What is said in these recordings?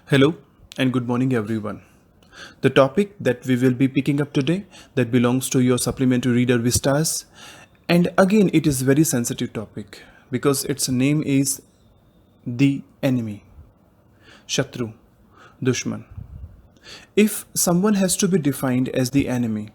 Hello and good morning everyone. The topic that we will be picking up today that belongs to your supplementary reader Vistas, and again it is very sensitive topic because its name is the enemy, Shatru, Dushman. If someone has to be defined as the enemy,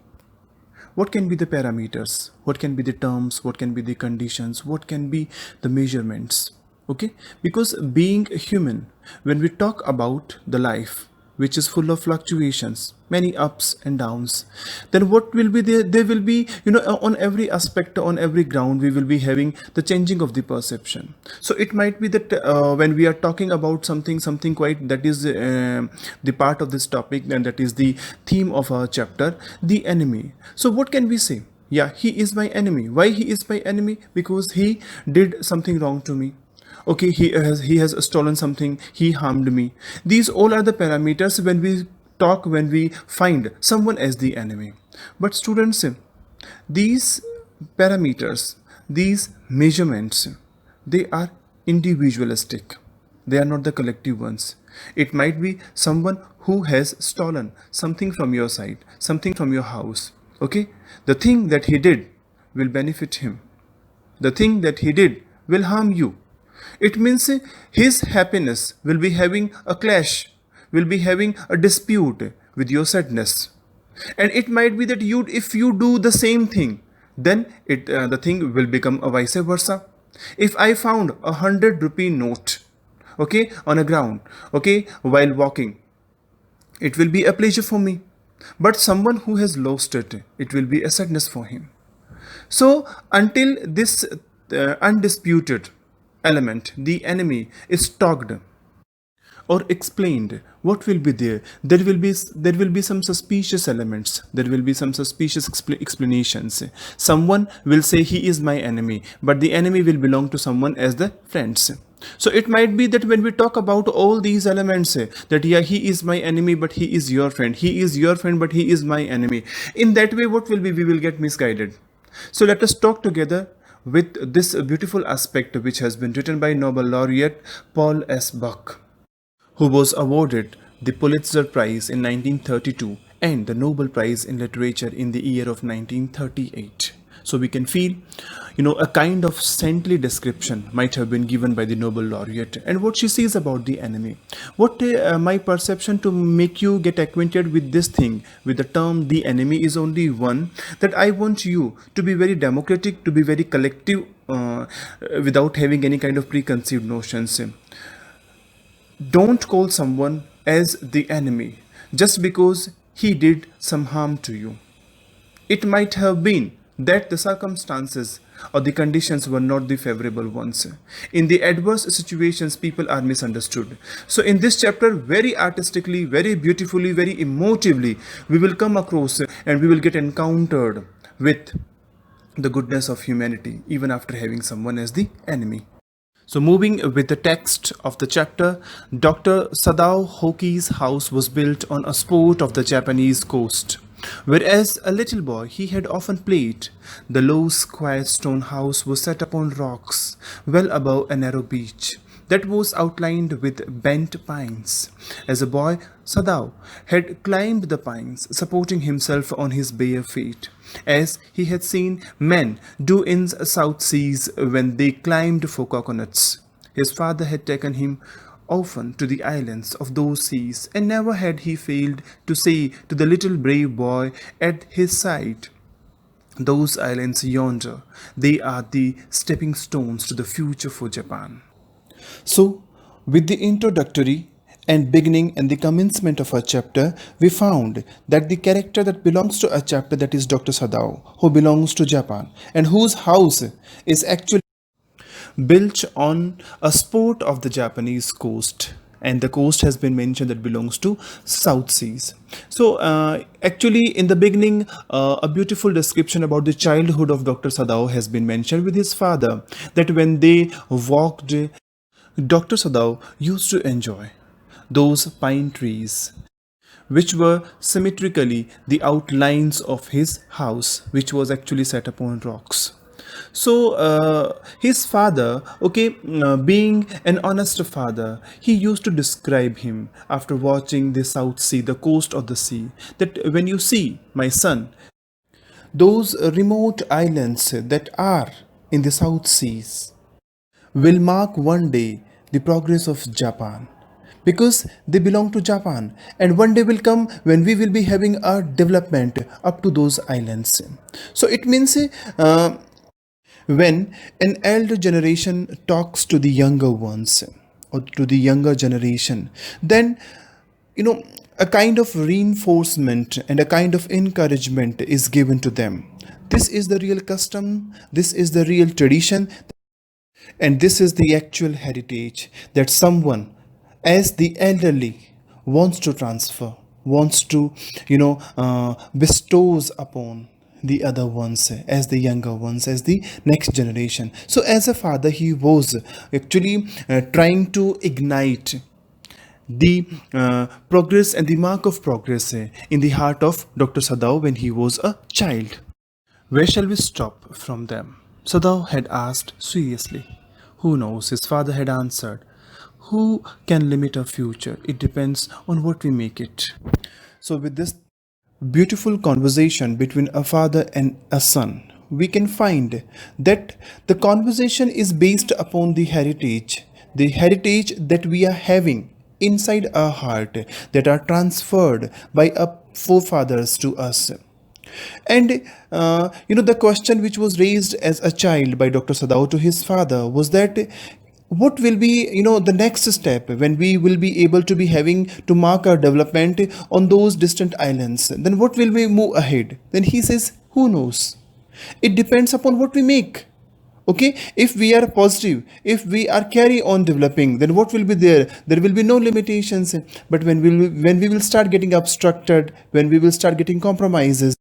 what can be the parameters, what can be the terms, what can be the conditions, what can be the measurements? Okay, because being human, when we talk about the life which is full of fluctuations, many ups and downs, then what will be there will be, on every aspect, on every ground, we will be having the changing of the perception. So it might be that when we are talking about something quite that is the part of this topic, and that is the theme of our chapter, the enemy. So what can we say? Yeah, he is my enemy. Why he is my enemy? Because he did something wrong to me. Okay, he has stolen something, he harmed me. These all are the parameters when we find someone as the enemy. But students, these parameters, these measurements, they are individualistic, they are not the collective ones. It might be someone who has stolen something from your side, something from your house. Okay, the thing that he did will benefit him, the thing that he did will harm you. It means his happiness will be having a clash, will be having a dispute with your sadness. And it might be that if you do the same thing, then the thing will become a vice versa. If I found 100 rupee note, okay, on a ground, okay, while walking, it will be a pleasure for me. But someone who has lost it, it will be a sadness for him. So until this undisputed element, the enemy, is talked or explained, what will be there? There will be some suspicious elements, there will be some suspicious explanations. Someone will say he is my enemy, but the enemy will belong to someone as the friends. So it might be that when we talk about all these elements, that yeah, he is my enemy but he is your friend, he is your friend but he is my enemy, in that way what will be, we will get misguided. So let us talk together with this beautiful aspect which has been written by Nobel laureate Paul S. Buck, who was awarded the Pulitzer Prize in 1932 and the Nobel Prize in Literature in the year of 1938. So we can feel, a kind of saintly description might have been given by the Nobel laureate, and what she says about the enemy. What my perception to make you get acquainted with this thing, with the term the enemy, is only one, that I want you to be very democratic, to be very collective, without having any kind of preconceived notions. Don't call someone as the enemy just because he did some harm to you. It might have been that the circumstances or the conditions were not the favorable ones. In the adverse situations, people are misunderstood. So in this chapter, very artistically, very beautifully, very emotively, we will come across and we will get encountered with the goodness of humanity even after having someone as the enemy. So moving with the text of the chapter, Dr. Sadao Hoki's house was built on a spot of the Japanese coast. Whereas a little boy he had often played, the low square stone house was set upon rocks, well above a narrow beach that was outlined with bent pines. As a boy, Sadao had climbed the pines, supporting himself on his bare feet, as he had seen men do in South Seas when they climbed for coconuts. His father had taken him often to the islands of those seas, and never had he failed to say to the little brave boy at his side, "Those islands yonder, they are the stepping stones to the future for Japan." So, with the introductory and beginning and the commencement of our chapter, we found that the character that belongs to our chapter, that is Dr. Sadao, who belongs to Japan and whose house is actually built on a spot of the Japanese coast, and the coast has been mentioned that belongs to South Seas. So actually in the beginning, a beautiful description about the childhood of Dr. Sadao has been mentioned with his father, that when they walked, Dr. Sadao used to enjoy those pine trees, which were symmetrically the outlines of his house, which was actually set upon rocks. So his father, okay, being an honest father, he used to describe him after watching the South Sea, the coast of the sea, that when you see, my son, those remote islands that are in the South Seas will mark one day the progress of Japan, because they belong to Japan, and one day will come when we will be having a development up to those islands. So it means when an elder generation talks to the younger ones or to the younger generation, then you know a kind of reinforcement and a kind of encouragement is given to them. This is the real custom, this is the real tradition, and this is the actual heritage that someone, as the elderly, wants to transfer, wants to, bestows upon the other ones, as the younger ones, as the next generation. So, as a father, he was actually trying to ignite the progress and the mark of progress in the heart of Dr. Sadao when he was a child. Where shall we stop from them? Sadao had asked seriously. Who knows? His father had answered. Who can limit our future? It depends on what we make it. So, with this beautiful conversation between a father and a son, we can find that the conversation is based upon the heritage that we are having inside our heart, that are transferred by our forefathers to us. And the question which was raised as a child by Dr. Sadao to his father was that what will be the next step when we will be able to be having to mark our development on those distant islands. Then what will we move ahead? Then he says, who knows? It depends upon what we make. Okay, if we are positive, if we are carry on developing, then what will be there? There will be no limitations. But when we will start getting obstructed, when we will start getting compromises,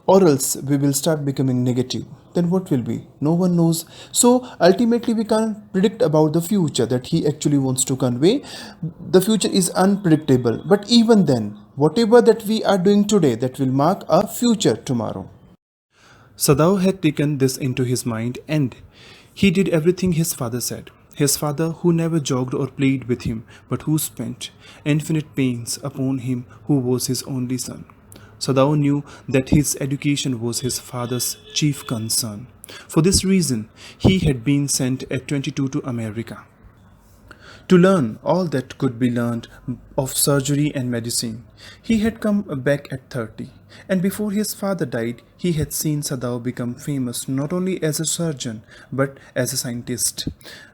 or else we will start becoming negative, then what will be? No one knows. So ultimately we can't predict about the future that he actually wants to convey. The future is unpredictable, but even then, whatever that we are doing today, that will mark our future tomorrow. Sadao had taken this into his mind, and he did everything his father said. His father, who never jogged or played with him, but who spent infinite pains upon him, who was his only son. Sadao knew that his education was his father's chief concern. For this reason, he had been sent at 22 to America to learn all that could be learned of surgery and medicine. He had come back at 30, and before his father died, he had seen Sadao become famous not only as a surgeon but as a scientist,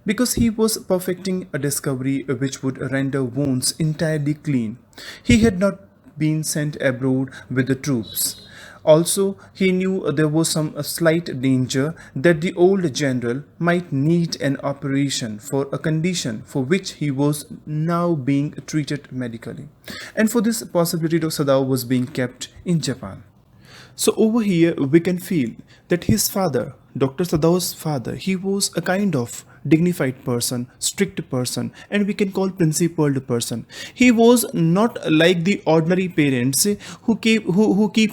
because he was perfecting a discovery which would render wounds entirely clean. He had not been sent abroad with the troops. Also, he knew there was some slight danger that the old general might need an operation for a condition for which he was now being treated medically. And for this possibility, Dr. Sadao was being kept in Japan. So over here we can feel that his father, Dr. Sadao's father, he was a kind of dignified person, strict person, and we can call principled person. He was not like the ordinary parents who keep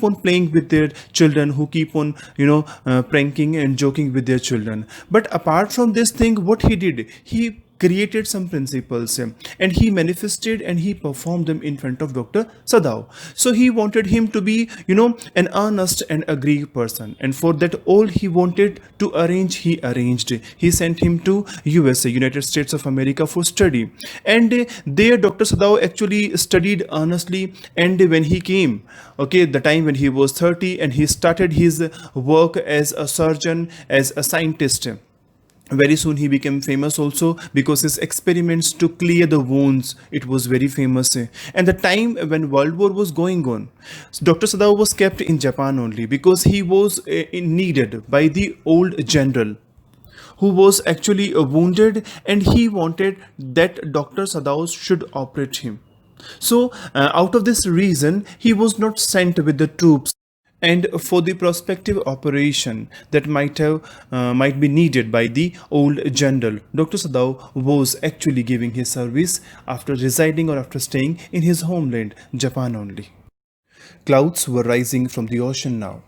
on playing with their children, who keep on pranking and joking with their children. But apart from this thing, what he did, he created some principles, and he manifested and he performed them in front of Dr. Sadao. So he wanted him to be, an honest and a Greek person. And for that all he wanted to arrange, he arranged. He sent him to USA, United States of America, for study. And there Dr. Sadao actually studied earnestly. And when he came, okay, the time when he was 30 and he started his work as a surgeon, as a scientist, very soon he became famous also because his experiments to clear the wounds, it was very famous. And the time when World War was going on, Dr. Sadao was kept in Japan only because he was needed by the old general who was actually wounded, and he wanted that Dr. Sadao should operate him. So out of this reason, he was not sent with the troops, and for the prospective operation that might be needed by the old general, Dr. Sadao was actually giving his service after residing or after staying in his homeland, Japan only. Clouds were rising from the ocean now.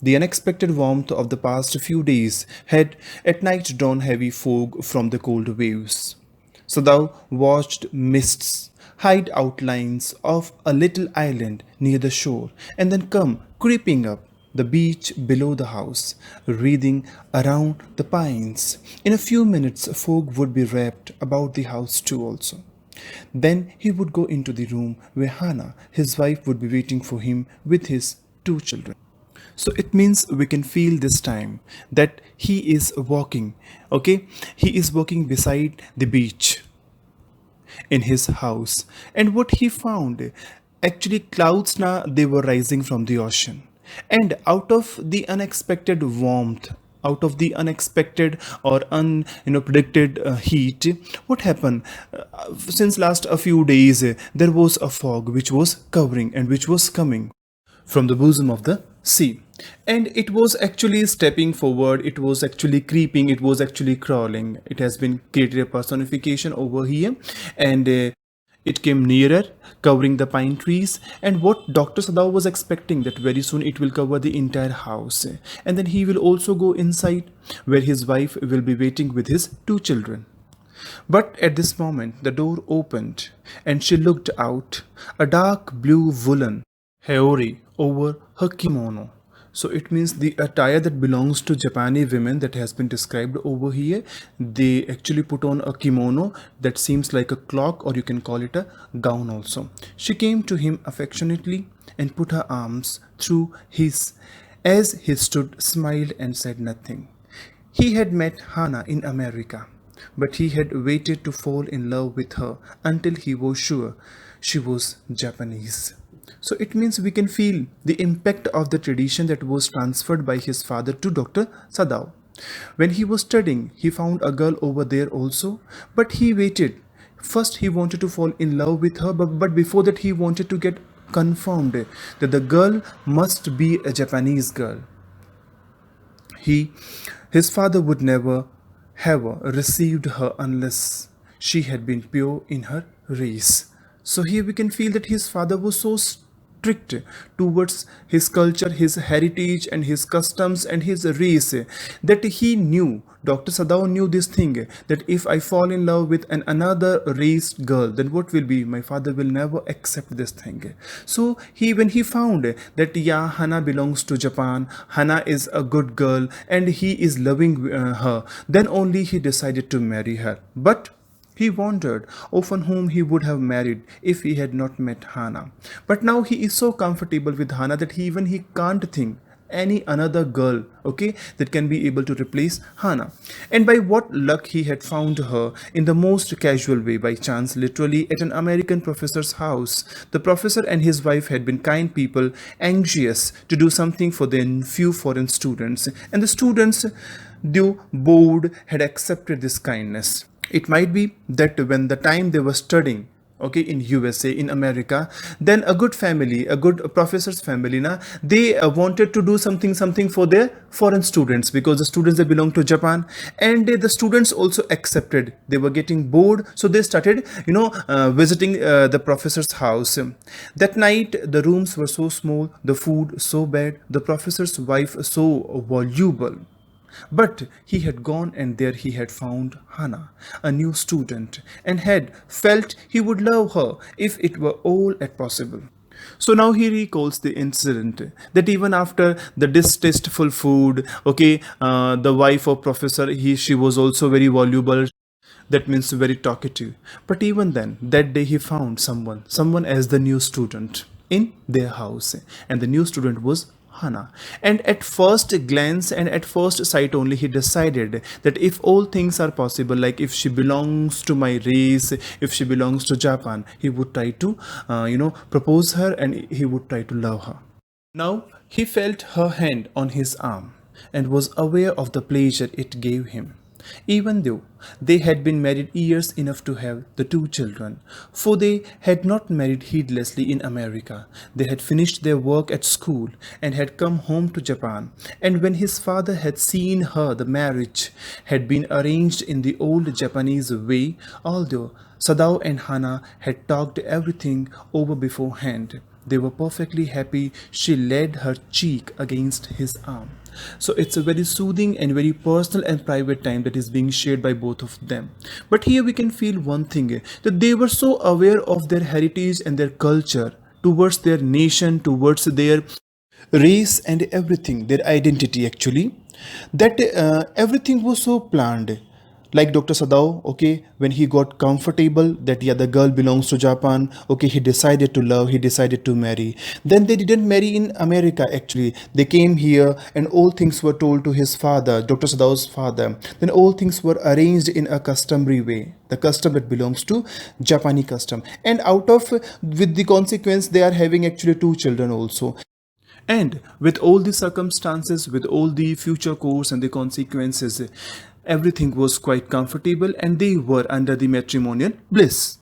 The unexpected warmth of the past few days had at night drawn heavy fog from the cold waves. So thou watched mists hide outlines of a little island near the shore and then come creeping up the beach below the house, wreathing around the pines. In a few minutes, fog would be wrapped about the house too also. Then he would go into the room where Hana, his wife, would be waiting for him with his two children. So it means we can feel this time that he is walking, okay? He is walking beside the beach in his house. And what he found, actually clouds now they were rising from the ocean. And out of the unexpected warmth, out of the unexpected or predicted heat, what happened? Since last a few days, there was a fog which was covering and which was coming from the bosom of the sea. And it was actually stepping forward, it was actually creeping, it was actually crawling. It has been created a personification over here, and it came nearer, covering the pine trees. And what Dr. Sadao was expecting, that very soon it will cover the entire house. And then he will also go inside, where his wife will be waiting with his two children. But at this moment, the door opened, and she looked out, a dark blue woolen haori over her kimono. So it means the attire that belongs to Japanese women that has been described over here. They actually put on a kimono that seems like a cloak, or you can call it a gown also. She came to him affectionately and put her arms through his as he stood, smiled and said nothing. He had met Hana in America, but he had waited to fall in love with her until he was sure she was Japanese. So it means we can feel the impact of the tradition that was transferred by his father to Dr. Sadao. When he was studying, he found a girl over there also, but he waited. First, he wanted to fall in love with her, but before that, he wanted to get confirmed that the girl must be a Japanese girl. He, his father would never have received her unless she had been pure in her race. So here we can feel that his father was so strict towards his culture, his heritage, and his customs and his race, that he knew, Dr. Sadao knew this thing, that if I fall in love with another race girl, then what will be? My father will never accept this thing. So when he found that yeah, Hana belongs to Japan, Hana is a good girl, and he is loving her, then only he decided to marry her. But he wondered often whom he would have married if he had not met Hana. But now he is so comfortable with Hana that he can't think any another girl, okay, that can be able to replace Hana. And by what luck he had found her in the most casual way, by chance, literally at an American professor's house. The professor and his wife had been kind people, anxious to do something for their few foreign students, and the students, though bored, had accepted this kindness. It might be that when the time they were studying, okay, in USA, in America, then a good family, a good professor's family, they wanted to do something for their foreign students, because the students, they belong to Japan, and the students also accepted. They were getting bored, so they started visiting the professor's house. That night the rooms were so small, the food so bad, the professor's wife so voluble. But he had gone, and there he had found Hana, a new student, and had felt he would love her if it were all at possible. So now he recalls the incident, that even after the distasteful food, okay, the wife of professor, she was also very voluble. That means very talkative. But even then, that day he found someone as the new student in their house, and the new student was Hana. And at first glance and at first sight only, he decided that if all things are possible, like if she belongs to my race, if she belongs to Japan, he would try to, propose her, and he would try to love her. Now he felt her hand on his arm and was aware of the pleasure it gave him, even though they had been married years enough to have the two children, for they had not married heedlessly in America. They had finished their work at school and had come home to Japan, and when his father had seen her, the marriage had been arranged in the old Japanese way, although Sadao and Hana had talked everything over beforehand. They were perfectly happy. She laid her cheek against his arm. So it's a very soothing and very personal and private time that is being shared by both of them. But here we can feel one thing, that they were so aware of their heritage and their culture towards their nation, towards their race and everything, their identity actually, that everything was so planned. Like Dr. Sadao, okay, when he got comfortable that yeah, the girl belongs to Japan, okay, he decided to love, he decided to marry. Then they didn't marry in America actually. They came here and all things were told to his father, Dr. Sadao's father. Then all things were arranged in a customary way, the custom that belongs to Japanese custom. And out of, with the consequence, they are having actually two children also. And with all the circumstances, with all the future course and the consequences, everything was quite comfortable and they were under the matrimonial bliss.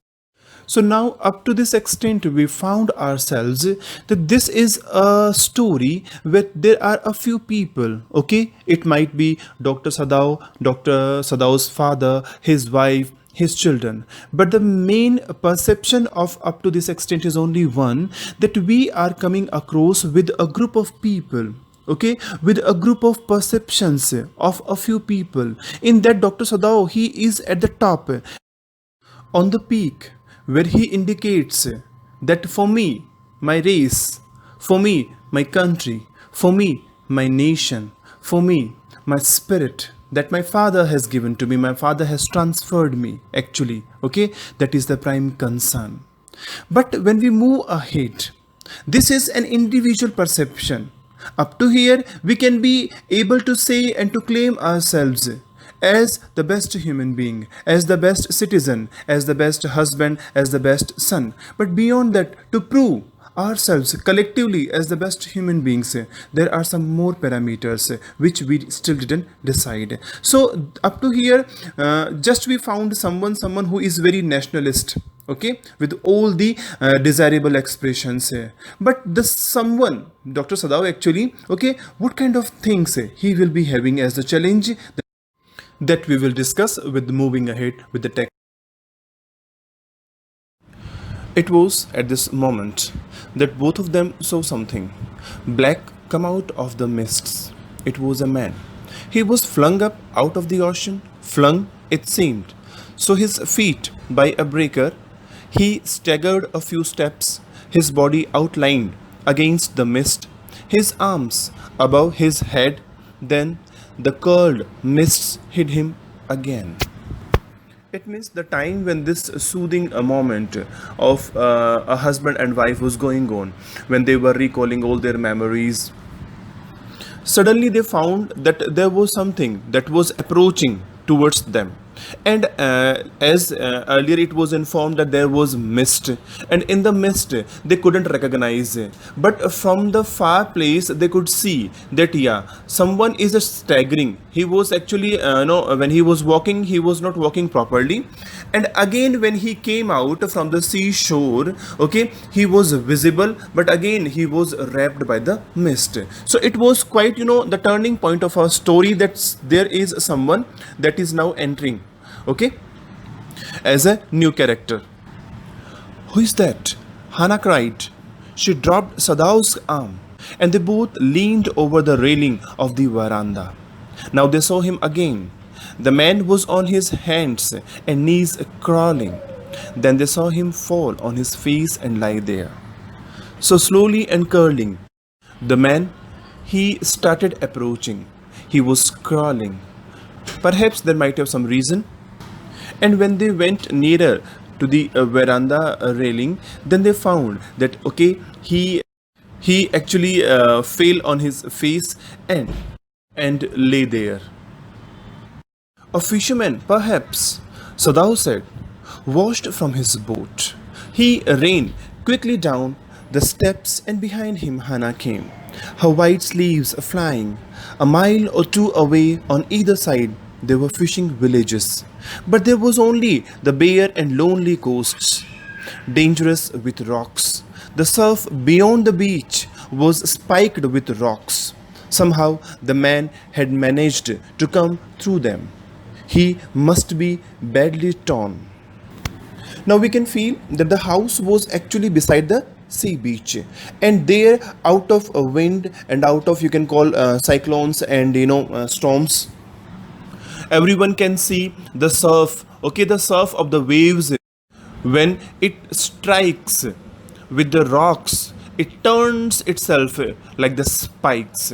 So now, up to this extent, we found ourselves that this is a story where there are a few people, okay? It might be Dr. Sadao, Dr. Sadao's father, his wife, his children. But the main perception of up to this extent is only one, that we are coming across with a group of people, okay, with a group of perceptions of a few people. In that, Dr. Sadao, he is at the top, on the peak, where he indicates that for me, my race, for me, my country, for me, my nation, for me, my spirit that my father has given to me, my father has transferred me, actually, okay, that is the prime concern. But when we move ahead, this is an individual perception. Up to here, we can be able to say and to claim ourselves as the best human being, as the best citizen, as the best husband, as the best son. But beyond that, to prove ourselves collectively as the best human beings, there are some more parameters which we still didn't decide. So up to here, just we found someone who is very nationalist, okay, with all the desirable expressions, but the someone, Dr. Sadao actually, okay, what kind of things he will be having as the challenge, that we will discuss with moving ahead with the text. It was at this moment that both of them saw something black come out of the mists. It was a man. He was flung up out of the ocean, flung, it seemed. So his feet by a breaker, he staggered a few steps, his body outlined against the mist, his arms above his head, then the curled mists hid him again. It means the time when this soothing moment of a husband and wife was going on, when they were recalling all their memories, suddenly they found that there was something that was approaching towards them. And as earlier it was informed that there was mist, and in the mist they couldn't recognize, but from the far place they could see that yeah, someone is staggering. He was actually no, when he was walking, he was not walking properly. And again when he came out from the seashore, okay, he was visible, but again he was wrapped by the mist. So it was quite, the turning point of our story, that there is someone that is now entering, okay, as a new character. Who is that? Hana cried. She dropped Sadao's arm and they both leaned over the railing of the veranda. Now they saw him again. The man was on his hands and knees crawling. Then they saw him fall on his face and lie there. So slowly and curling, the man, he started approaching. He was crawling. Perhaps there might have some reason. And when they went nearer to the veranda railing, then they found that okay, he actually fell on his face and lay there. A fisherman, perhaps, Sadao said, washed from his boat. He ran quickly down the steps, and behind him Hana came, her white sleeves flying. A mile or two away on either side there were fishing villages, but there was only the bare and lonely coasts, dangerous with rocks. The surf beyond the beach was spiked with rocks. Somehow the man had managed to come through them. He must be badly torn. Now we can feel that the house was actually beside the sea beach. And there, out of a wind and out of, you can call, cyclones and storms, everyone can see the surf, okay, the surf of the waves. When it strikes with the rocks, it turns itself like the spikes.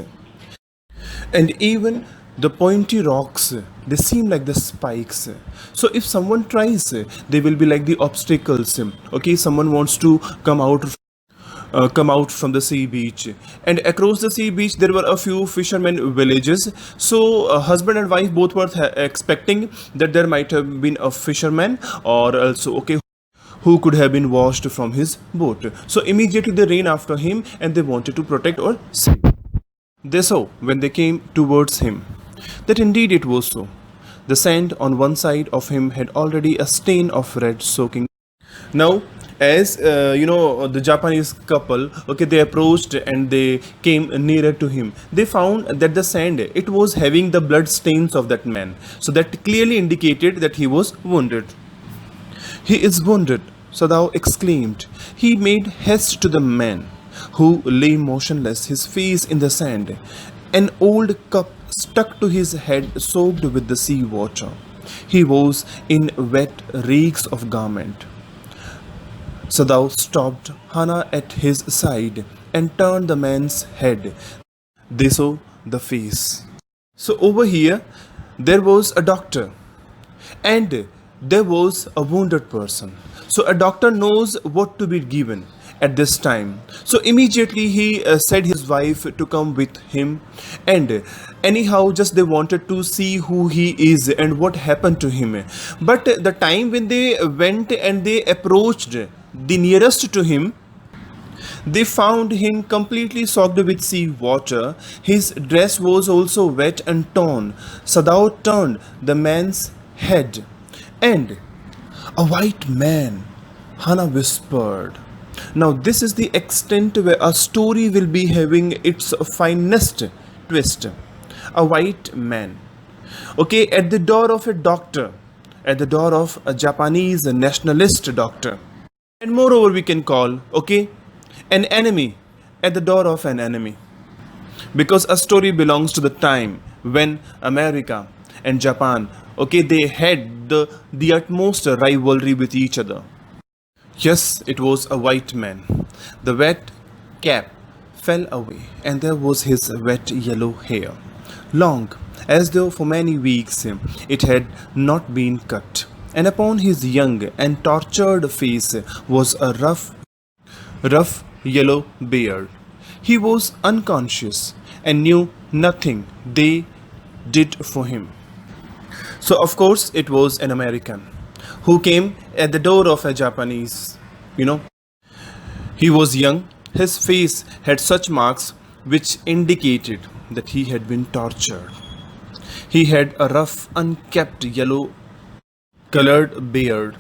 And even the pointy rocks, they seem like the spikes. So if someone tries, they will be like the obstacles. Okay, someone wants to come out from the sea beach, and across the sea beach there were a few fishermen villages. So husband and wife both were expecting that there might have been a fisherman, or also, okay, who could have been washed from his boat. So immediately they ran after him and they wanted to protect or save. They saw, when they came towards him, that indeed it was so. The sand on one side of him had already a stain of red soaking. Now, as the Japanese couple, okay, they approached and they came nearer to him. They found that the sand, it was having the blood stains of that man. So that clearly indicated that he was wounded. He is wounded, Sadao exclaimed. He made haste to the man, who lay motionless, his face in the sand. An old cup stuck to his head, soaked with the sea water. He was in wet reeks of garment. Sadao stopped Hana at his side and turned the man's head. They saw the face. So over here, there was a doctor, and there was a wounded person. So a doctor knows what to be given at this time. So immediately he said his wife to come with him, and anyhow just they wanted to see who he is and what happened to him. But the time when they went and they approached the nearest to him, they found him completely soaked with sea water. His dress was also wet and torn. Sadao turned the man's head. And a white man, Hana whispered. Now, this is the extent where a story will be having its finest twist. A white man. Okay, at the door of a doctor, at the door of a Japanese nationalist doctor. And moreover, we can call, okay, an enemy at the door of an enemy. Because a story belongs to the time when America and Japan, okay, they had the utmost rivalry with each other. Yes, it was a white man. The wet cap fell away, and there was his wet yellow hair, long, as though for many weeks it had not been cut. And upon his young and tortured face was a rough yellow beard. He was unconscious and knew nothing they did for him. So, of course, it was an American who came at the door of a Japanese. He was young, his face had such marks which indicated that he had been tortured. He had a rough, unkempt yellow colored beard.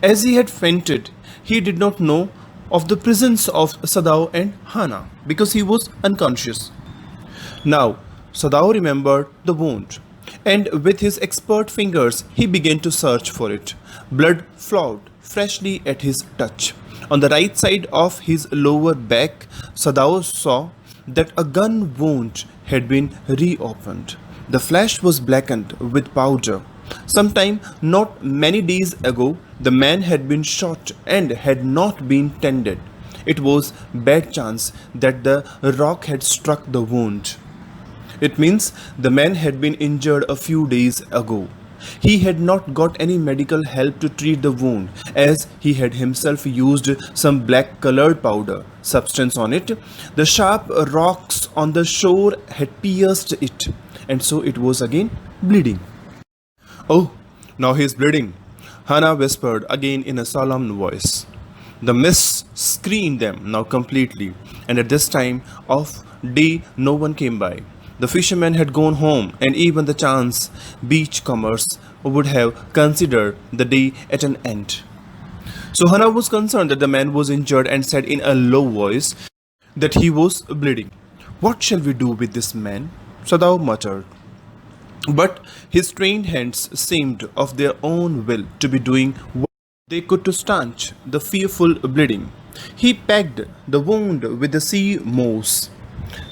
As he had fainted, he did not know of the presence of Sadao and Hana because he was unconscious. Now, Sadao remembered the wound, and with his expert fingers he began to search for it. Blood flowed freshly at his touch. On the right side of his lower back, Sadao saw that a gun wound had been reopened. The flesh was blackened with powder. Sometime not many days ago, the man had been shot and had not been tended. It was bad chance that the rock had struck the wound. It means the man had been injured a few days ago. He had not got any medical help to treat the wound, as he had himself used some black colored powder substance on it. The sharp rocks on the shore had pierced it, and so it was again bleeding. Oh, now he is bleeding, Hana whispered again in a solemn voice. The mists screened them now completely, and at this time of day no one came by. The fishermen had gone home, and even the chance beachcombers would have considered the day at an end. So Hana was concerned that the man was injured and said in a low voice that he was bleeding. What shall we do with this man? Sadao muttered. But his trained hands seemed of their own will to be doing what they could to stanch the fearful bleeding. He pecked the wound with the sea moss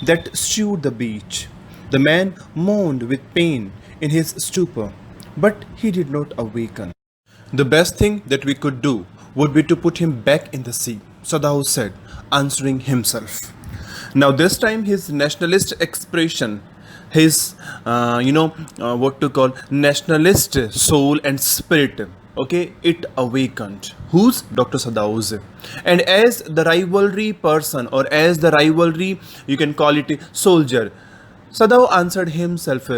that strewed the beach. The man moaned with pain in his stupor, but he did not awaken. The best thing that we could do would be to put him back in the sea, Sadao said, answering himself. Now, this time, his nationalist expression, his, what to call nationalist soul and spirit, okay, it awakened. Who's Dr. Sadao's? And as the rivalry person, or as the rivalry, you can call it soldier, Sadao answered himself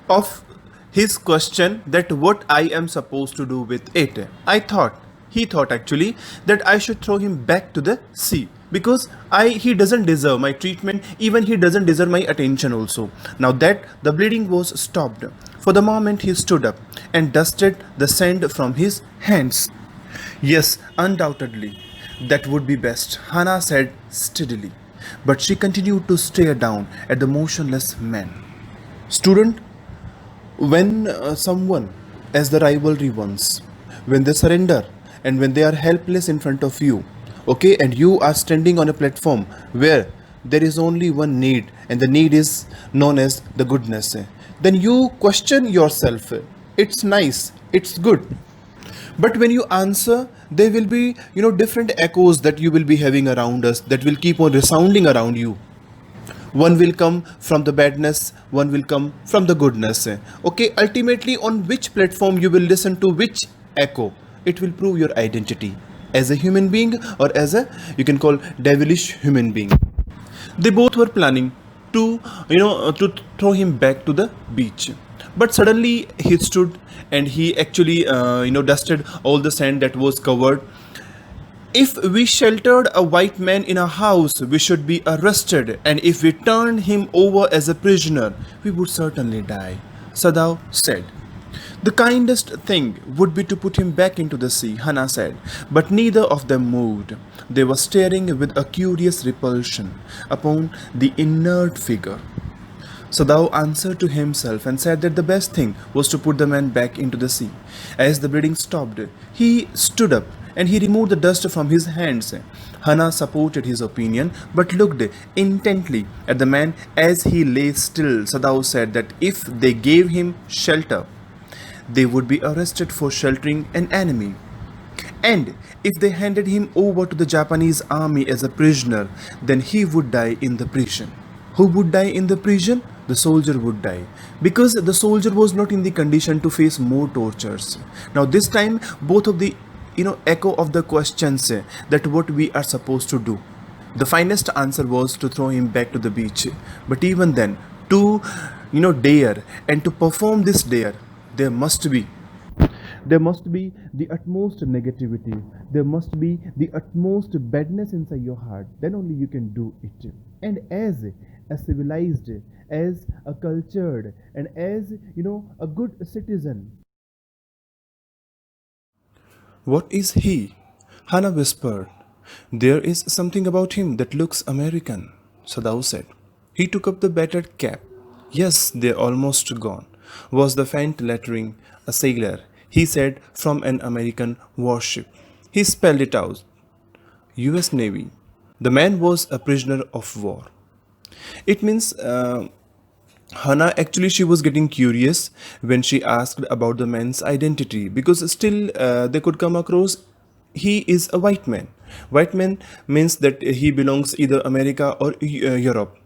of his question that what I am supposed to do with it. He thought actually that I should throw him back to the sea because he doesn't deserve my treatment, even he doesn't deserve my attention also. Now that the bleeding was stopped, for the moment he stood up and dusted the sand from his hands. Yes, undoubtedly, that would be best, Hana said steadily, but she continued to stare down at the motionless man. Student, when someone, as the rivalry ones, when they surrender and when they are helpless in front of you, okay, and you are standing on a platform where there is only one need and the need is known as the goodness, then you question yourself. It's nice, it's good, but when you answer, there will be different echoes that you will be having around us that will keep on resounding around you. One will come from the badness, one will come from the goodness. Okay, ultimately on which platform you will listen to which echo, it will prove your identity as a human being or as a, you can call, devilish human being. They both were planning to to throw him back to the beach, but suddenly he stood and he actually dusted all the sand that was covered. If we sheltered a white man in a house, we should be arrested, and if we turned him over as a prisoner, we would certainly die, Sadao said. The kindest thing would be to put him back into the sea, Hana said, but neither of them moved. They were staring with a curious repulsion upon the inert figure. Sadao answered to himself and said that the best thing was to put the man back into the sea. As the bleeding stopped, he stood up and he removed the dust from his hands. Hana supported his opinion but looked intently at the man as he lay still. Sadao said that if they gave him shelter, they would be arrested for sheltering an enemy. And if they handed him over to the Japanese army as a prisoner, then he would die in the prison. Who would die in the prison? The soldier would die, because the soldier was not in the condition to face more tortures. Now this time both of the echo of the questions that what we are supposed to do. The finest answer was to throw him back to the beach. But even then, to dare and to perform this dare, there must be the utmost negativity. There must be the utmost badness inside your heart. Then only you can do it. And as a civilized, as a cultured, and as a good citizen. What is he? Hana whispered. There is something about him that looks American, Sadao said. He took up the battered cap. Yes, they're almost gone. Was the faint lettering a sailor? He said, from an American warship. He spelled it out. US Navy. The man was a prisoner of war. It means Hana actually she was getting curious when she asked about the man's identity, because still they could come across he is a white man. White man means that he belongs either America or Europe,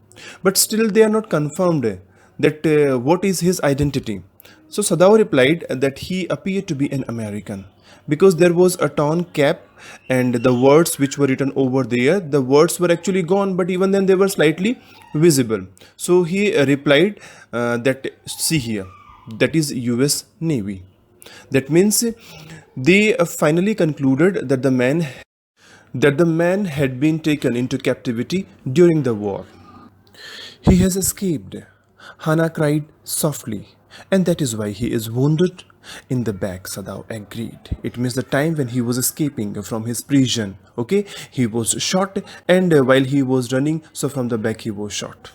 but still they are not confirmed that what is his identity. So Sadao replied that he appeared to be an American because there was a torn cap and the words which were written over there, the words were actually gone, but even then they were slightly visible. So he replied that see here, that is US Navy. That means they finally concluded that the man had been taken into captivity during the war. He has escaped, Hana cried softly, and that is why he is wounded in the back, Sadao agreed. It means the time when he was escaping from his prison, okay? He was shot, and while he was running, so from the back he was shot.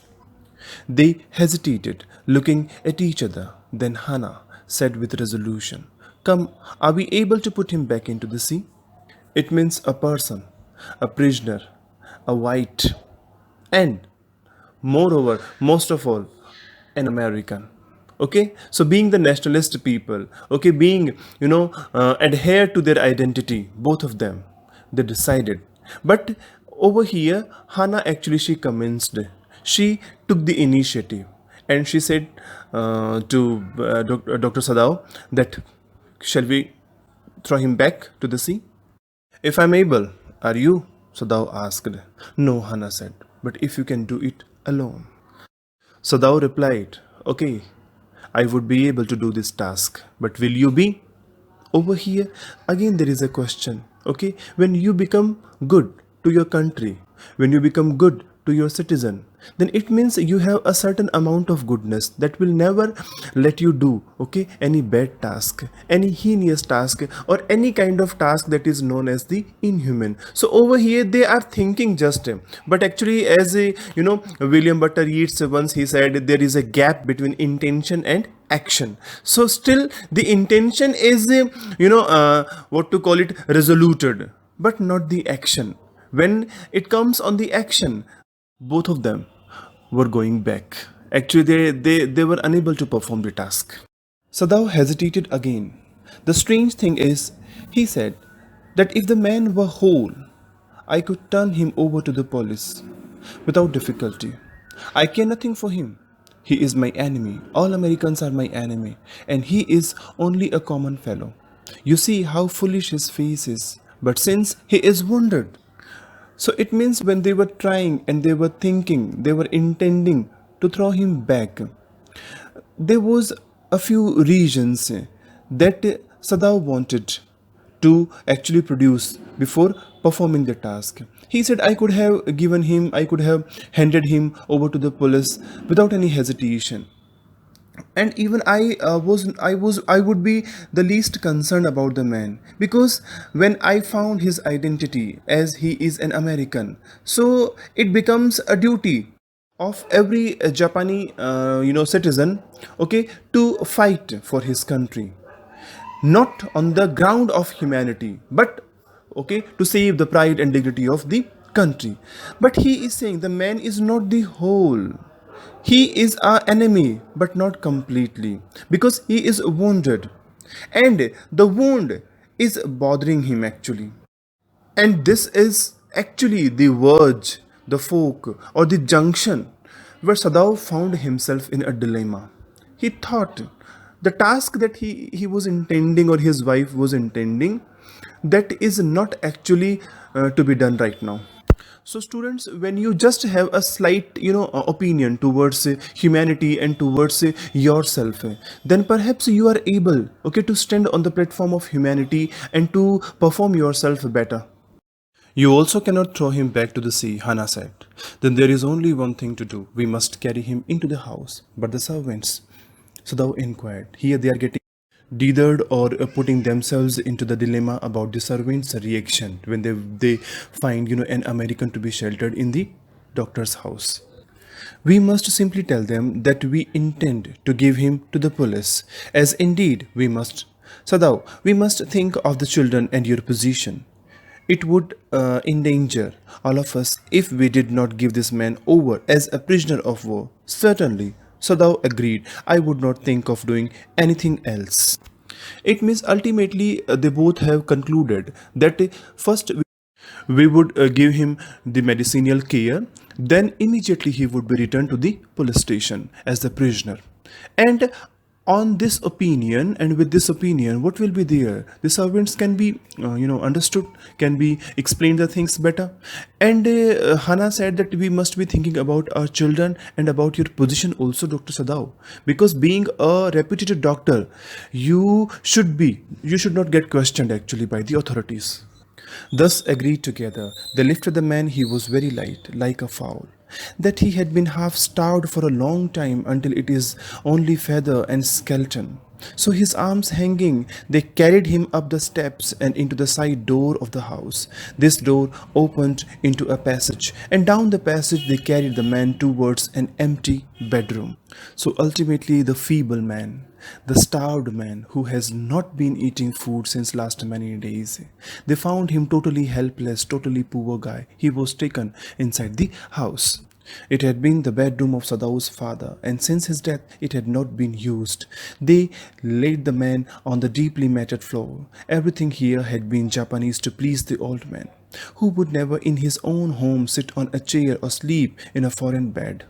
They hesitated, looking at each other. Then Hana said with resolution, come, are we able to put him back into the sea? It means a person. a prisoner, a white, and moreover, most of all, an American. Okay, so being the nationalist people, okay, being, adhere to their identity, both of them, they decided. But over here, Hana actually, she commenced, she took the initiative, and she said to Dr. Sadao that, shall we throw him back to the sea? If I'm able, are you? Sadao asked. No, Hana said, but if you can do it alone. Sadao replied, okay, I would be able to do this task, but will you be? Over here, again, there is a question. Okay, when you become good to your country, when you become good to your citizen, then it means you have a certain amount of goodness that will never let you do, okay, any bad task, any heinous task, or any kind of task that is known as the inhuman. So over here they are thinking just, but actually, as a, William Butler Yeats once he said, there is a gap between intention and action. So still the intention is, what to call it, resoluted, but not the action. When it comes on the action, both of them were going back. Actually, they were unable to perform the task. Sadao hesitated again. The strange thing is, he said that if the man were whole, I could turn him over to the police without difficulty. I care nothing for him. He is my enemy. All Americans are my enemy, and he is only a common fellow. You see how foolish his face is. But since he is wounded, so it means when they were trying and they were thinking, they were intending to throw him back, there was a few regions that Sadao wanted to actually produce before performing the task. He said, I could have handed him over to the police without any hesitation. And even I would be the least concerned about the man, because when I found his identity as he is an American, so it becomes a duty of every Japanese citizen, okay, to fight for his country, not on the ground of humanity, but okay, to save the pride and dignity of the country. But he is saying the man is not the whole. He is our enemy, but not completely, because he is wounded, and the wound is bothering him actually. And this is actually the verge, the fork, or the junction where Sadao found himself in a dilemma. He thought the task that he was intending, or his wife was intending, that is not actually to be done right now. So students, when you just have a slight opinion towards humanity and towards yourself, then perhaps you are able, okay, to stand on the platform of humanity and to perform yourself better. You also cannot throw him back to the sea, Hana said. Then there is only one thing to do. We must carry him into the house. But the servants, so thou inquired. Here they are getting dithered or putting themselves into the dilemma about the servants' reaction when they find an American to be sheltered in the doctor's house. We must simply tell them that we intend to give him to the police, as indeed we must. Sadao, we must think of the children and your position. It would endanger all of us if we did not give this man over as a prisoner of war. Certainly, Sadao agreed. I would not think of doing anything else. It means ultimately they both have concluded that first we would give him the medicinal care, then immediately he would be returned to the police station as the prisoner. And on this opinion, and with this opinion, what will be there? The servants can be understood, can be explained the things better. And Hana said that we must be thinking about our children and about your position also, Dr. Sadao, because being a reputed doctor, you should not get questioned actually by the authorities. Thus agreed together, they lifted the man. He was very light, like a fowl, that he had been half starved for a long time until it is only feather and skeleton. So his arms hanging, they carried him up the steps and into the side door of the house. This door opened into a passage, and down the passage they carried the man towards an empty bedroom. So ultimately the feeble man, the starved man who has not been eating food since last many days. They found him totally helpless, totally poor guy. He was taken inside the house. It had been the bedroom of Sadao's father, and since his death it had not been used. They laid the man on the deeply matted floor. Everything here had been Japanese to please the old man, who would never in his own home sit on a chair or sleep in a foreign bed.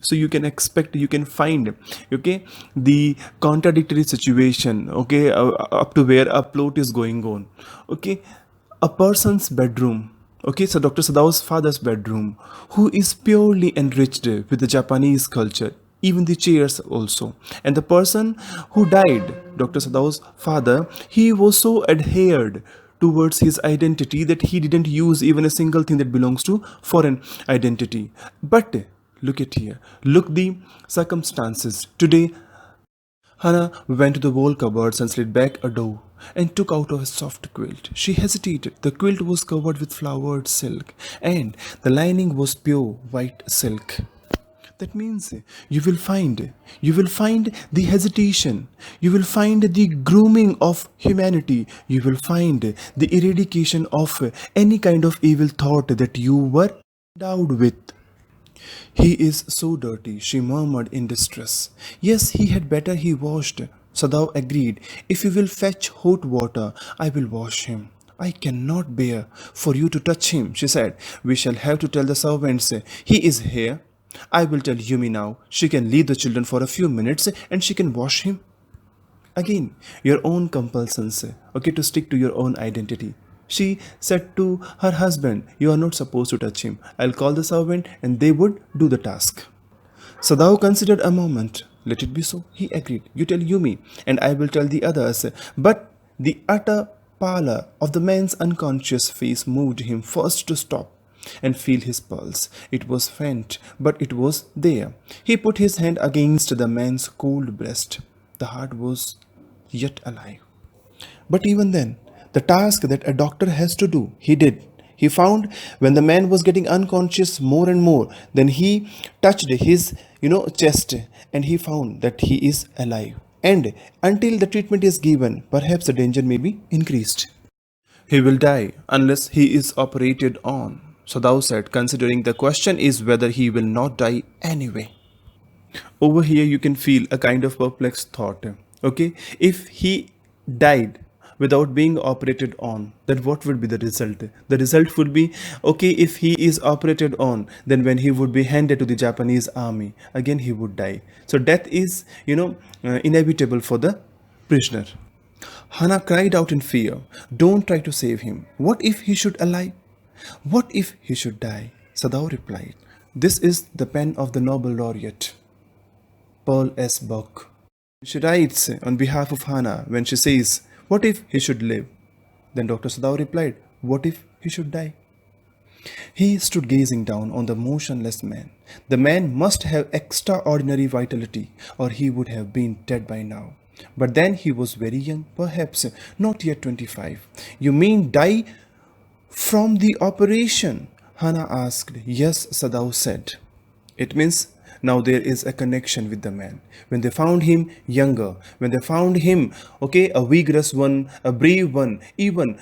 So you can expect, you can find, okay, the contradictory situation, okay, up to where a plot is going on. Okay, a person's bedroom, okay, so Dr. Sadao's father's bedroom, who is purely enriched with the Japanese culture, even the chairs also. And the person who died, Dr. Sadao's father, he was so adhered towards his identity that he didn't use even a single thing that belongs to foreign identity. But look at here, look the circumstances. Today Hana went to the wall cupboards and slid back a door and took out a soft quilt. She hesitated. The quilt was covered with flowered silk and the lining was pure white silk. That means you will find the hesitation, you will find the grooming of humanity, you will find the eradication of any kind of evil thought that you were endowed with. He is so dirty, she murmured in distress. Yes, he had better he washed. Sadao agreed. If you will fetch hot water, I will wash him. I cannot bear for you to touch him, she said. We shall have to tell the servants. He is here. I will tell Yumi now. She can leave the children for a few minutes and she can wash him. Again, your own compulsions, okay, to stick to your own identity. She said to her husband, you are not supposed to touch him. I'll call the servant and they would do the task. Sadao considered a moment. Let it be so, he agreed. You tell Yumi and I will tell the others. But the utter pallor of the man's unconscious face moved him first to stop and feel his pulse. It was faint, but it was there. He put his hand against the man's cold breast. The heart was yet alive. But even then, the task that a doctor has to do, he did. He found when the man was getting unconscious more and more, then he touched his, chest and he found that he is alive. And until the treatment is given, perhaps the danger may be increased. He will die unless he is operated on. So thou said, considering the question is whether he will not die anyway. Over here you can feel a kind of perplexed thought. Okay, if he died without being operated on, then what would be the result? The result would be, okay, if he is operated on, then when he would be handed to the Japanese army, again he would die. So death is, inevitable for the prisoner. Hana cried out in fear, don't try to save him. What if he should alive? What if he should die? Sadao replied, this is the pen of the Nobel laureate, Pearl S. Buck. She writes on behalf of Hana when she says, what if he should live? Then Dr. Sadao replied, what if he should die? He stood gazing down on the motionless man. The man must have extraordinary vitality, or he would have been dead by now. But then he was very young, perhaps not yet 25. You mean die from the operation? Hana asked. Yes, Sadao said. It means now there is a connection with the man. When they found him younger, when they found him, okay, a vigorous one, a brave one, even,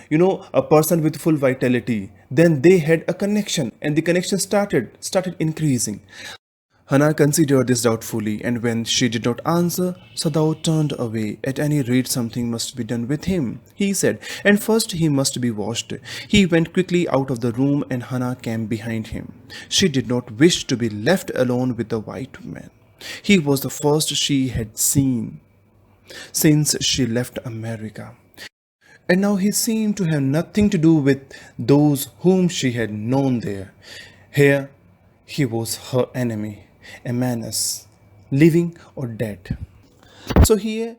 a person with full vitality, then they had a connection and the connection started increasing. Hana considered this doubtfully, and when she did not answer, Sadao turned away. At any rate, something must be done with him, he said, and first he must be washed. He went quickly out of the room and Hana came behind him. She did not wish to be left alone with the white man. He was the first she had seen since she left America. And now he seemed to have nothing to do with those whom she had known there. Here, he was her enemy, a menace, living or dead. So here,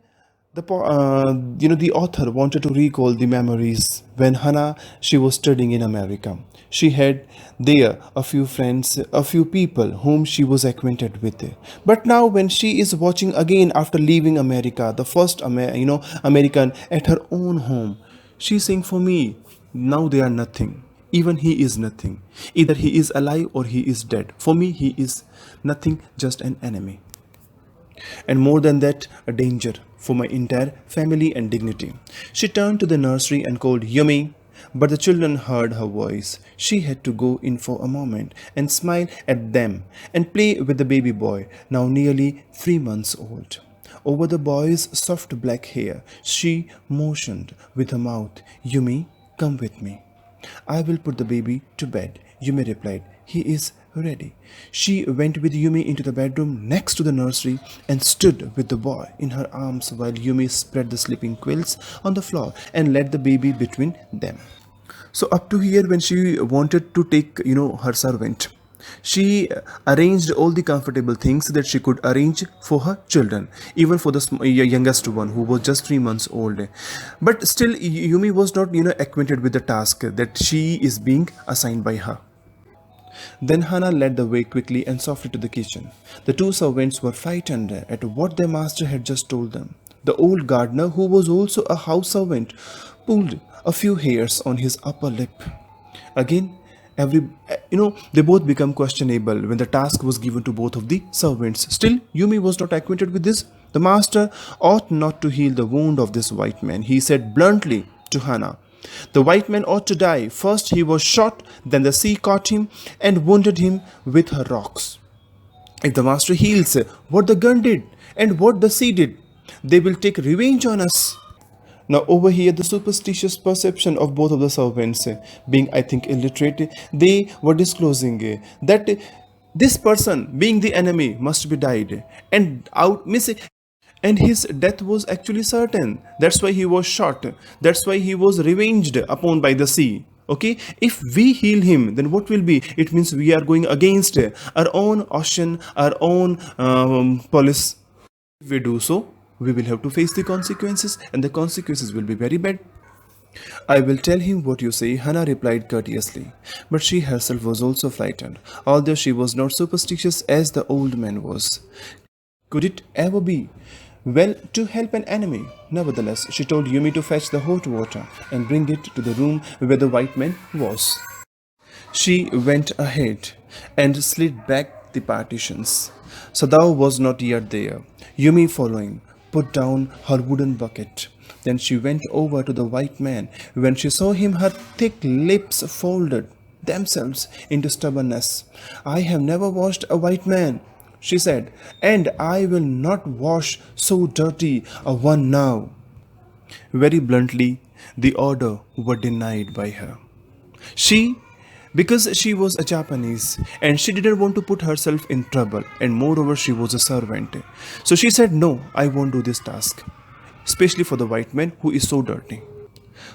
the author wanted to recall the memories when Hana she was studying in America. She had there a few friends, a few people whom she was acquainted with. But now, when she is watching again after leaving America, the first American at her own home, she's saying, for me, now they are nothing. Even he is nothing. Either he is alive or he is dead. For me, he is nothing, just an enemy. and more than that, a danger for my entire family and dignity. She turned to the nursery and called Yumi, but the children heard her voice. She had to go in for a moment and smile at them and play with the baby boy, now nearly 3 months old. Over the boy's soft black hair, she motioned with her mouth, Yumi, come with me. I will put the baby to bed. Yumi replied, he is ready. She went with Yumi into the bedroom next to the nursery and stood with the boy in her arms while Yumi spread the sleeping quilts on the floor and led the baby between them. So up to here, when she wanted to take, her servant, she arranged all the comfortable things that she could arrange for her children, even for the youngest one who was just 3 months old. But still, Yumi was not, acquainted with the task that she is being assigned by her. Then Hana led the way quickly and softly to the kitchen. The two servants were frightened at what their master had just told them. The old gardener, who was also a house servant, pulled a few hairs on his upper lip. Again, they both become questionable when the task was given to both of the servants. Still, Yumi was not acquainted with this. The master ought not to heal the wound of this white man, he said bluntly to Hana. The white man ought to die. First he was shot, then the sea caught him and wounded him with her rocks. If the master heals what the gun did and what the sea did, they will take revenge on us. Now over here, the superstitious perception of both of the servants, being I think illiterate, they were disclosing that this person, being the enemy, must be died, and out miss and his death was actually certain. That's why he was shot. That's why he was revenged upon by the sea. Okay, if we heal him, then what will be? It means we are going against our own ocean, our own police. If we do so, we will have to face the consequences, and the consequences will be very bad. I will tell him what you say, Hana replied courteously. But she herself was also frightened, although she was not superstitious as the old man was. Could it ever be? Well, to help an enemy. Nevertheless, she told Yumi to fetch the hot water and bring it to the room where the white man was. She went ahead and slid back the partitions. Sadao was not yet there. Yumi, following, put down her wooden bucket. Then she went over to the white man. When she saw him, her thick lips folded themselves into stubbornness. I have never washed a white man, she said, and I will not wash so dirty a one now. Very bluntly, the order was denied by her. Because she was a Japanese and she didn't want to put herself in trouble, and moreover, she was a servant. So she said, no, I won't do this task, especially for the white man who is so dirty.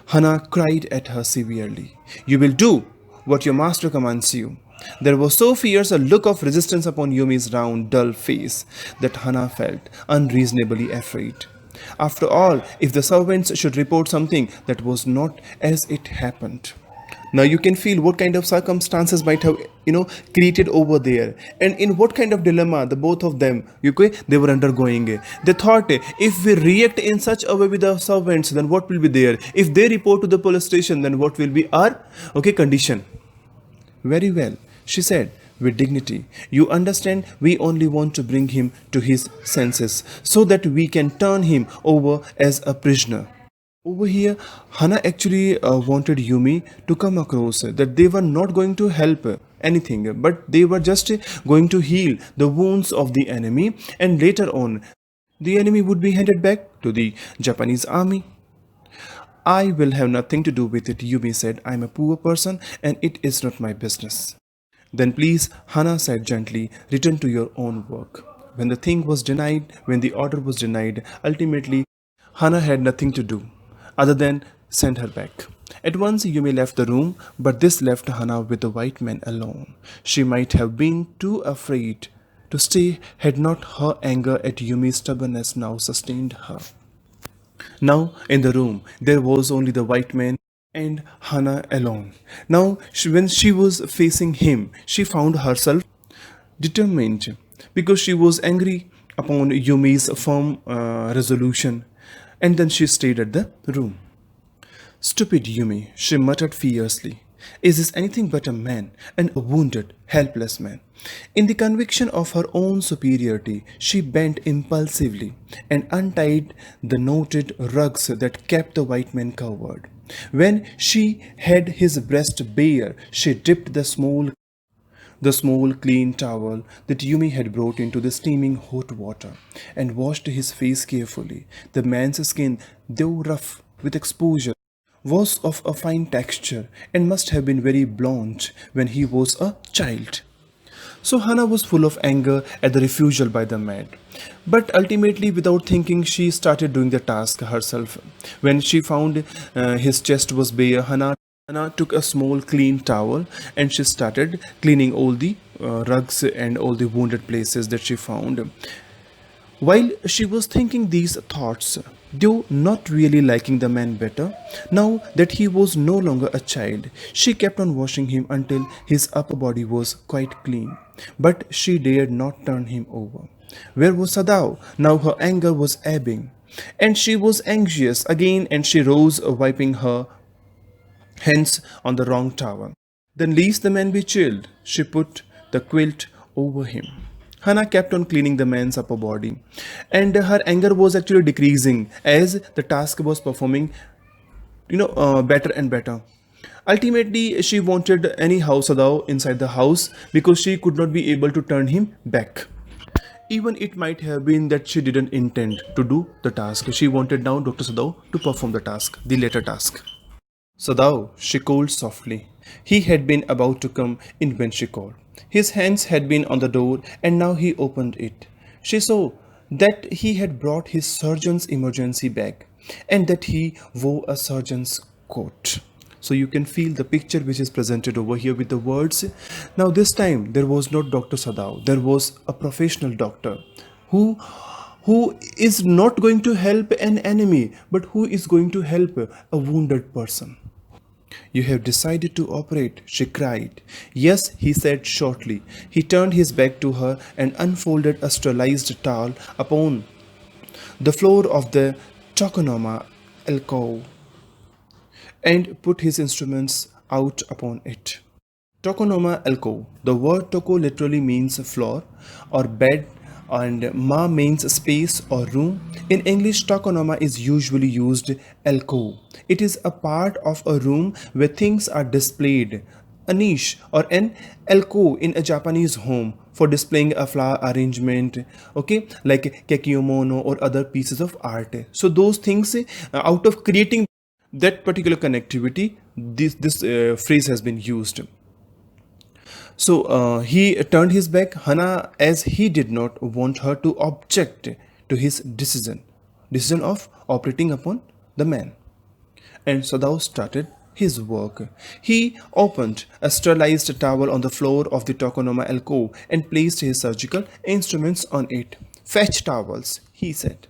Hana cried at her severely. You will do what your master commands you. There was so fierce a look of resistance upon Yumi's round, dull face that Hana felt unreasonably afraid. After all, if the servants should report something that was not as it happened. Now you can feel what kind of circumstances might have, created over there, and in what kind of dilemma the both of them, they were undergoing. They thought, if we react in such a way with the servants, then what will be there? If they report to the police station, then what will be our, condition? Very well, she said with dignity. You understand, we only want to bring him to his senses so that we can turn him over as a prisoner. Over here, Hana actually wanted Yumi to come across that they were not going to help anything, but they were just going to heal the wounds of the enemy, and later on, the enemy would be handed back to the Japanese army. I will have nothing to do with it, Yumi said. I am a poor person and it is not my business. Then please, Hana said gently, return to your own work. When the thing was denied, when the order was denied, ultimately, Hana had nothing to do other than send her back. At once Yumi left the room, but this left Hana with the white man alone. She might have been too afraid to stay had not her anger at Yumi's stubbornness now sustained her. Now in the room there was only the white man and Hana alone. Now when she was facing him, she found herself determined because she was angry upon Yumi's firm resolution, and then she stayed at the room. Stupid Yumi, she muttered fiercely. Is this anything but a man, and a wounded, helpless man? In the conviction of her own superiority, she bent impulsively and untied the knotted rugs that kept the white man covered. When she had his breast bare, she dipped the small clean towel that Yumi had brought into the steaming hot water and washed his face carefully. The man's skin, though rough with exposure, was of a fine texture and must have been very blonde when he was a child. So Hana was full of anger at the refusal by the maid. But ultimately, without thinking, she started doing the task herself. When she found his chest was bare, Hana took a small clean towel and she started cleaning all the rugs and all the wounded places that she found. While she was thinking these thoughts, though not really liking the man better, now that he was no longer a child, she kept on washing him until his upper body was quite clean. But she dared not turn him over. Where was Sadao? Now her anger was ebbing. And she was anxious again and she rose, wiping her hands on the wrong towel. Then lest the man be chilled, she put the quilt over him. Hannah kept on cleaning the man's upper body, and her anger was actually decreasing as the task was performing, better and better. Ultimately, she wanted anyhow Sadao inside the house because she could not be able to turn him back. Even it might have been that she didn't intend to do the task. She wanted now Dr. Sadao to perform the task, the later task. Sadao, she called softly. He had been about to come in when she called. His hands had been on the door and now he opened it. She saw that he had brought his surgeon's emergency bag and that he wore a surgeon's coat. So you can feel the picture which is presented over here with the words. Now this time there was not Dr. Sadao, there was a professional doctor who is not going to help an enemy but who is going to help a wounded person. You have decided to operate, she cried. Yes, he said shortly. He turned his back to her and unfolded a sterilized towel upon the floor of the tokonoma alcove and put his instruments out upon it. Tokonoma alcove. The word toko literally means floor or bed and ma means space or room. In English, tokonoma is usually used alcove. It is a part of a room where things are displayed. A niche or an alcove in a Japanese home for displaying a flower arrangement, okay, like kekiyomono or other pieces of art. So those things, out of creating that particular connectivity, this phrase has been used. So he turned his back, Hana, as he did not want her to object to his decision of operating upon the man. And Sadao started his work. He opened a sterilized towel on the floor of the tokonoma alcove and placed his surgical instruments on it. Fetch towels, he said.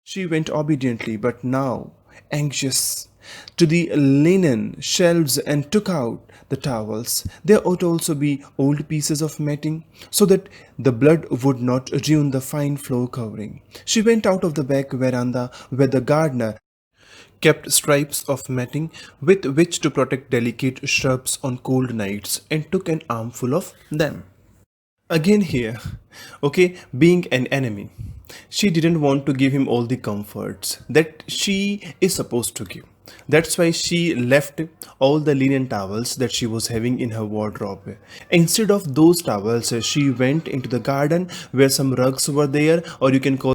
She went obediently, but now anxious, to the linen shelves and took out the towels. There ought also be old pieces of matting so that the blood would not ruin the fine floor covering. She went out of the back veranda where the gardener kept stripes of matting with which to protect delicate shrubs on cold nights and took an armful of them. Again here, okay, being an enemy, she didn't want to give him all the comforts that she is supposed to give. That's why she left all the linen towels that she was having in her wardrobe. Instead of those towels, she went into the garden where some rugs were there, or you can call